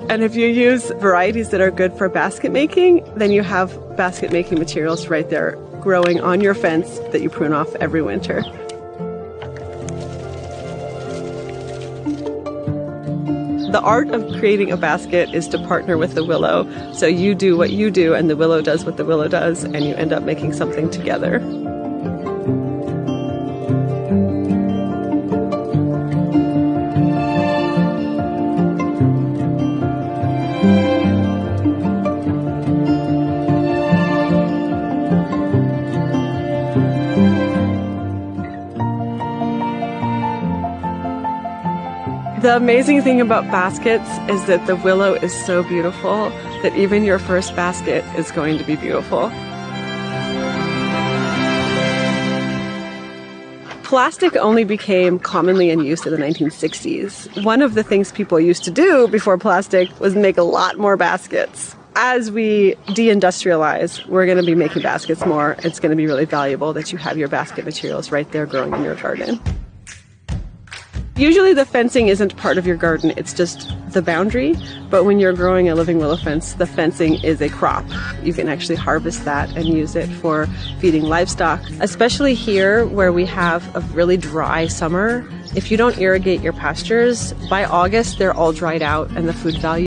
And if you use varieties that are good for basket making, then you have basket making materials right there growing on your fence that you prune off every winter. The art of creating a basket is to partner with the willow. So you do what you do and the willow does what the willow does, and you end up making something together. The amazing thing about baskets is that the willow is so beautiful that even your first basket is going to be beautiful. Plastic only became commonly in use in the 1960s. One of the things people used to do before plastic was make a lot more baskets. As we deindustrialize, we're going to be making baskets more. It's going to be really valuable that you have your basket materials right there growing in your garden. Usually the fencing isn't part of your garden, it's just the boundary, but when you're growing a living willow fence, the fencing is a crop. You can actually harvest that and use it for feeding livestock, especially here where we have a really dry summer. If you don't irrigate your pastures, by August they're all dried out and the food value